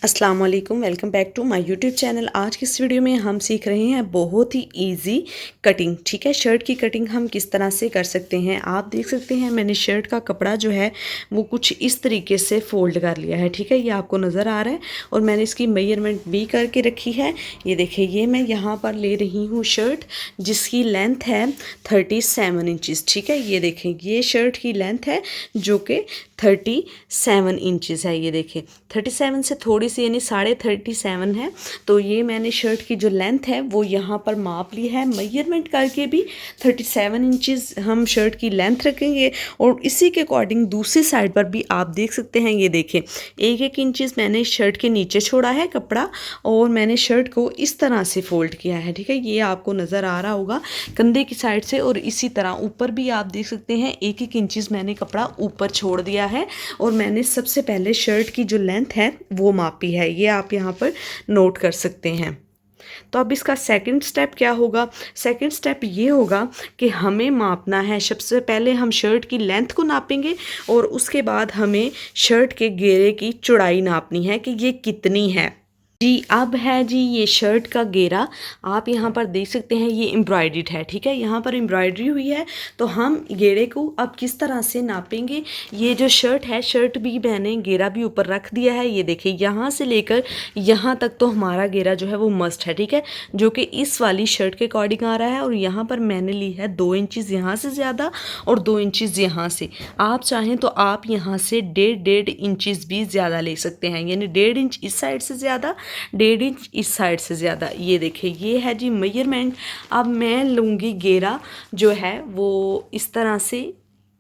अस्सलाम वालेकुम, welcome back to my YouTube channel. आज की इस वीडियो में हम सीख रहे हैं बहुत ही इजी कटिंग। ठीक है, शर्ट की कटिंग हम किस तरह से कर सकते हैं। आप देख सकते हैं मैंने शर्ट का कपड़ा जो है वो कुछ इस तरीके से फोल्ड कर लिया है। ठीक है, ये आपको नज़र आ रहा है और मैंने इसकी मेजरमेंट भी करके रखी है। ये देखिए, ये मैं यहाँ पर ले रही हूँ शर्ट जिसकी लेंथ है 37 इंचज़। ठीक है, ये देखें, ये शर्ट की लेंथ है जो कि 37 इंचज़ है। ये देखें, 37 से थोड़ी सी यानी 37.5 है। तो ये मैंने शर्ट की जो लेंथ है वो यहाँ पर माप ली है, मेजरमेंट करके भी 37 इंचज़ हम शर्ट की लेंथ रखेंगे। और इसी के अकॉर्डिंग दूसरी साइड पर भी आप देख सकते हैं, ये देखें, एक एक इंचज़ मैंने शर्ट के नीचे छोड़ा है कपड़ा और मैंने शर्ट को इस तरह से फोल्ड किया है। ठीक है, ये आपको नज़र आ रहा होगा कंधे की साइड से। और इसी तरह ऊपर भी आप देख सकते हैं, एक एक इंचज़ मैंने कपड़ा ऊपर छोड़ दिया है और मैंने सबसे पहले शर्ट की जो लेंथ है वो मापी है। ये आप यहाँ पर नोट कर सकते हैं। तो अब इसका सेकंड स्टेप क्या होगा? सेकंड स्टेप ये होगा कि हमें मापना है, सबसे पहले हम शर्ट की लेंथ को नापेंगे और उसके बाद हमें शर्ट के घेरे की चौड़ाई नापनी है कि ये कितनी है। जी, अब है जी ये शर्ट का घेरा। आप यहाँ पर देख सकते हैं ये एम्ब्रॉयडर्ड है। ठीक है, यहाँ पर एम्ब्रॉयडरी हुई है। तो हम घेरे को अब किस तरह से नापेंगे? ये जो शर्ट है, शर्ट भी मैंने घेरा भी ऊपर रख दिया है। ये देखिए, यहाँ से लेकर यहाँ तक तो हमारा घेरा जो है वो मस्ट है। ठीक है, जो कि इस वाली शर्ट के अकॉर्डिंग आ रहा है। और यहाँ पर मैंने ली है 2 इंचज़ यहाँ से ज़्यादा और 2 इंचज़ यहाँ से। आप चाहें तो आप यहाँ से 1.5 इंचज़ भी ज़्यादा ले सकते हैं, यानी 1.5 इंच इस साइड से ज़्यादा, 1.5 इंच इस साइड से ज़्यादा। ये देखिए, ये है जी मेजरमेंट। अब मैं लूँगी घेरा जो है वो इस तरह से,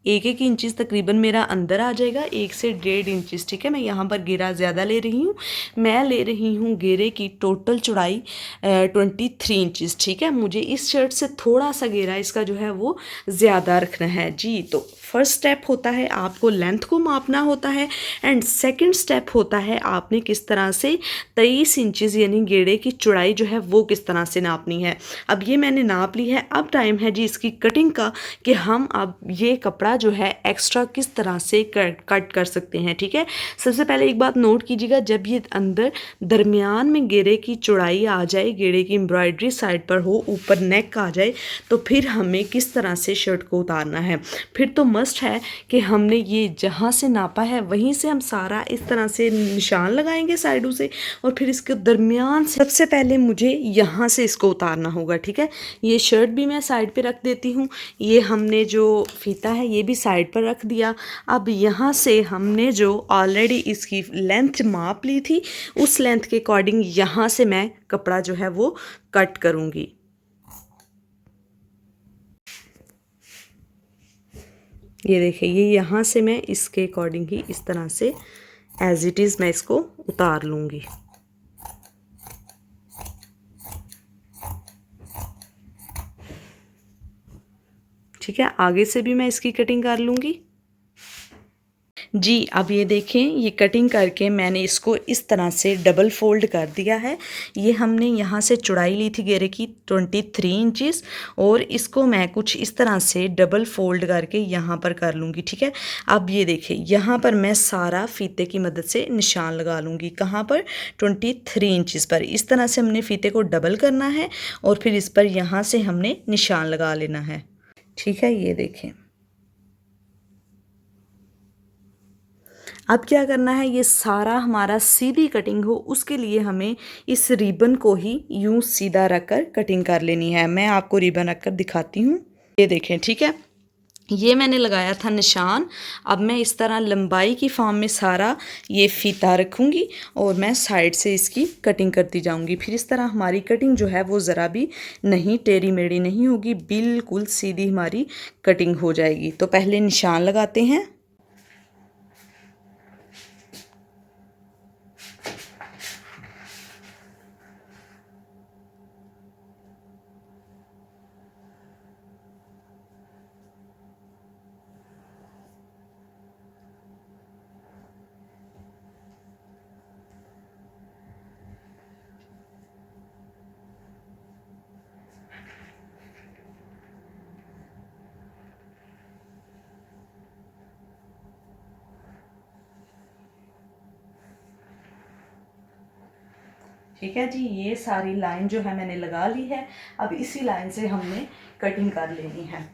एक एक इंचज़ तकरीबन मेरा अंदर आ जाएगा, 1 से 1.5 इंचज़। ठीक है, मैं यहाँ पर घेरा ज़्यादा ले रही हूँ। मैं ले रही हूँ घेरे की टोटल चौड़ाई 23 इंचज़। ठीक है, मुझे इस शर्ट से थोड़ा सा घेरा इसका जो है वो ज़्यादा रखना है जी। तो फर्स्ट स्टेप होता है आपको लेंथ को मापना होता है एंड सेकंड स्टेप होता है आपने किस तरह से 23 इंचज़ यानी घेरे की चौड़ाई जो है वो किस तरह से नापनी है। अब ये मैंने नाप ली है। अब टाइम है जी इसकी कटिंग का कि हम अब ये कपड़ा जो है एक्स्ट्रा किस तरह से कट कर सकते हैं। ठीक है, सबसे पहले एक बात नोट कीजिएगा, जब ये अंदर दरमियान में घेरे की चौड़ाई आ जाए, घेरे की एम्ब्रॉयडरी साइड पर हो, ऊपर नेक आ जाए, तो फिर हमें किस तरह से शर्ट को उतारना है। फिर तो मस्ट है कि हमने ये जहाँ से नापा है वहीं से हम सारा इस तरह से निशान लगाएंगे साइडों से और फिर इसके दरमियान से सबसे पहले मुझे यहाँ से इसको उतारना होगा। ठीक है, ये शर्ट भी मैं साइड पे रख देती हूँ। ये हमने जो फीता है ये भी साइड पर रख दिया। अब यहाँ से हमने जो ऑलरेडी इसकी लेंथ माप ली थी उस लेंथ के अकॉर्डिंग यहाँ से मैं कपड़ा जो है वो कट करूँगी। ये देखिए, ये यहाँ से मैं इसके अकॉर्डिंग ही इस तरह से एज इट इज़ मैं इसको उतार लूँगी। ठीक है, आगे से भी मैं इसकी कटिंग कर लूँगी जी। अब ये देखें, ये कटिंग करके मैंने इसको इस तरह से डबल फोल्ड कर दिया है। ये हमने यहाँ से चौड़ाई ली थी घेरे की 23 इंचज़ और इसको मैं कुछ इस तरह से डबल फोल्ड करके यहाँ पर कर लूँगी। ठीक है, अब ये देखें, यहाँ पर मैं सारा फीते की मदद से निशान लगा लूँगी। कहाँ पर? 23 इंचज़ पर। इस तरह से हमने फीते को डबल करना है और फिर इस पर यहाँ से हमने निशान लगा लेना है। ठीक है, ये देखें। अब क्या करना है, ये सारा हमारा सीधी कटिंग हो उसके लिए हमें इस रिबन को ही यूं सीधा रखकर कटिंग कर लेनी है। मैं आपको रिबन रखकर दिखाती हूँ। ये देखें, ठीक है, ये मैंने लगाया था निशान। अब मैं इस तरह लंबाई की फॉर्म में सारा ये फीता रखूँगी और मैं साइड से इसकी कटिंग करती जाऊँगी। फिर इस तरह हमारी कटिंग जो है वो ज़रा भी नहीं टेढ़ी मेढ़ी नहीं होगी, बिल्कुल सीधी हमारी कटिंग हो जाएगी। तो पहले निशान लगाते हैं। ठीक है जी, ये सारी लाइन जो है मैंने लगा ली है। अब इसी लाइन से हमने कटिंग कर लेनी है।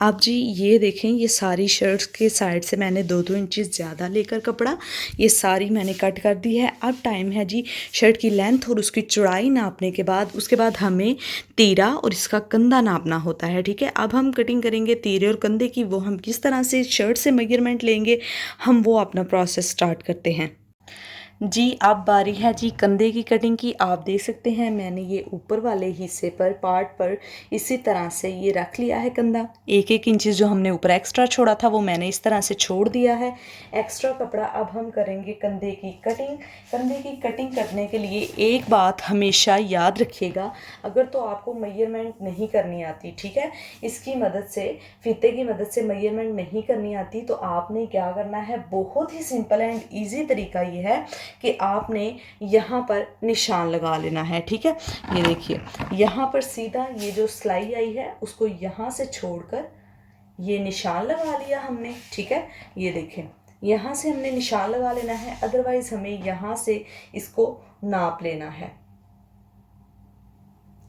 आप जी ये देखें, ये सारी शर्ट्स के साइड से मैंने 2-2 इंचेस ज़्यादा लेकर कपड़ा ये सारी मैंने कट कर दी है। अब टाइम है जी शर्ट की लेंथ और उसकी चौड़ाई नापने के बाद, उसके बाद हमें तीरा और इसका कंधा नापना होता है। ठीक है, अब हम कटिंग करेंगे तीरे और कंधे की। वो हम किस तरह से शर्ट से मेजरमेंट लेंगे, हम वो अपना प्रोसेस स्टार्ट करते हैं। जी अब बारी है जी कंधे की कटिंग की। आप देख सकते हैं मैंने ये ऊपर वाले हिस्से पर पार्ट पर इसी तरह से ये रख लिया है कंधा। 1-1 इंच जो हमने ऊपर एक्स्ट्रा छोड़ा था वो मैंने इस तरह से छोड़ दिया है एक्स्ट्रा कपड़ा। अब हम करेंगे कंधे की कटिंग। कंधे की कटिंग करने के लिए एक बात हमेशा याद रखिएगा, अगर तो आपको मेजरमेंट नहीं करनी आती, ठीक है, इसकी मदद से, फीते की मदद से मेजरमेंट नहीं करनी आती, तो आपने क्या करना है, बहुत ही सिंपल एंड ईजी तरीका ये है कि आपने यहाँ पर निशान लगा लेना है। ठीक है, ये देखिए यहाँ पर सीधा ये जो सिलाई आई है उसको यहाँ से छोड़कर ये निशान लगा लिया हमने। ठीक है, ये देखें यहाँ से हमने निशान लगा लेना है, अदरवाइज हमें यहाँ से इसको नाप लेना है।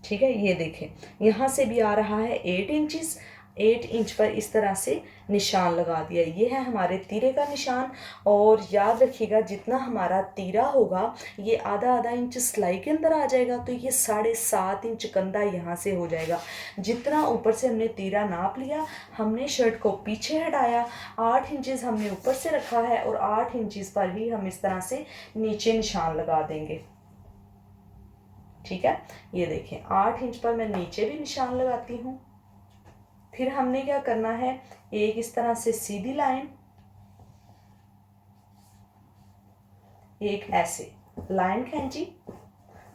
ठीक है, ये देखें यहाँ से भी आ रहा है 8 इंचेस, 8 इंच पर इस तरह से निशान लगा दिया। ये है हमारे तीरे का निशान। और याद रखिएगा जितना हमारा तीरा होगा ये आधा इंच सिलाई के अंदर आ जाएगा, तो ये 7.5 इंच कंधा यहाँ से हो जाएगा। जितना ऊपर से हमने तीरा नाप लिया, हमने शर्ट को पीछे हटाया, 8 इंचेस हमने ऊपर से रखा है और 8 इंचेस पर भी हम इस तरह से नीचे निशान लगा देंगे। ठीक है, ये देखें 8 इंच पर मैं नीचे भी निशान लगाती हूँ। फिर हमने क्या करना है, एक इस तरह से सीधी लाइन, एक ऐसे लाइन खींची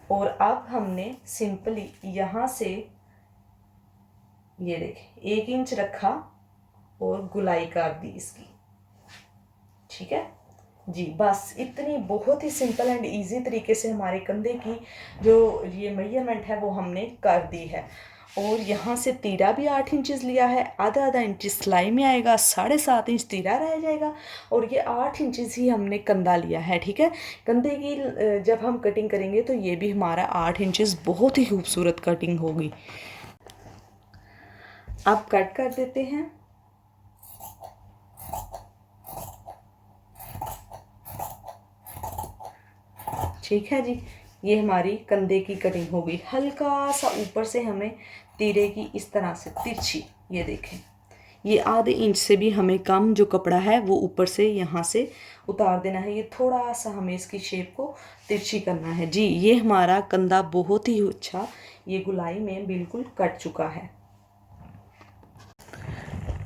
और अब हमने सिंपली यहाँ से ये देखें 1 इंच रखा और गुलाई कर दी इसकी। ठीक है जी, बस इतनी बहुत ही सिंपल एंड इजी तरीके से हमारे कंधे की जो ये मेजरमेंट है वो हमने कर दी है। और यहाँ से तीरा भी 8 इंचेस लिया है, आधा इंच सिलाई में आएगा, 7.5 इंच तीरा रह जाएगा और ये 8 इंचेस ही हमने कंधा लिया है। ठीक है, कंधे की जब हम कटिंग करेंगे तो ये भी हमारा 8 इंचेस बहुत ही खूबसूरत कटिंग होगी। अब कट कर देते हैं। ठीक है जी, ये हमारी कंधे की कटिंग हो गई। हल्का सा ऊपर से हमें तीरे की इस तरह से तिरछी, ये देखें ये आधे इंच से भी हमें कम जो कपड़ा है वो ऊपर से यहाँ से उतार देना है। ये थोड़ा सा हमें इसकी शेप को तिरछी करना है। जी ये हमारा कंधा बहुत ही अच्छा ये गुलाई में बिल्कुल कट चुका है।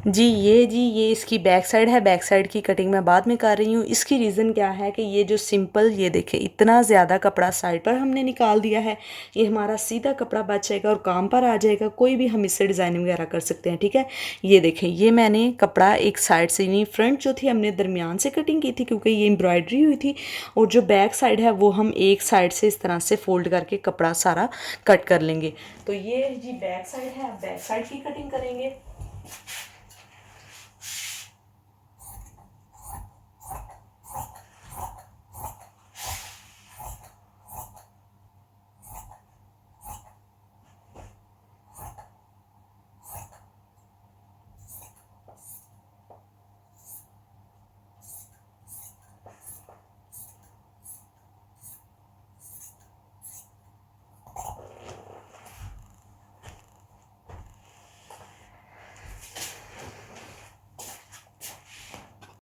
जी ये इसकी बैक साइड है। बैक साइड की कटिंग मैं बाद में कर रही हूँ। इसकी रीज़न क्या है कि ये जो सिंपल, ये देखें इतना ज़्यादा कपड़ा साइड पर हमने निकाल दिया है, ये हमारा सीधा कपड़ा बच जाएगा और काम पर आ जाएगा। कोई भी हम इससे डिज़ाइनिंग वगैरह कर सकते हैं। ठीक है, ये देखें ये मैंने कपड़ा एक साइड से नहीं, फ्रंट जो थी हमने दरमियान से कटिंग की थी क्योंकि ये एम्ब्रॉयडरी हुई थी, और जो बैक साइड है वो हम एक साइड से इस तरह से फोल्ड करके कपड़ा सारा कट कर लेंगे। तो ये जी बैक साइड है, बैक साइड की कटिंग करेंगे।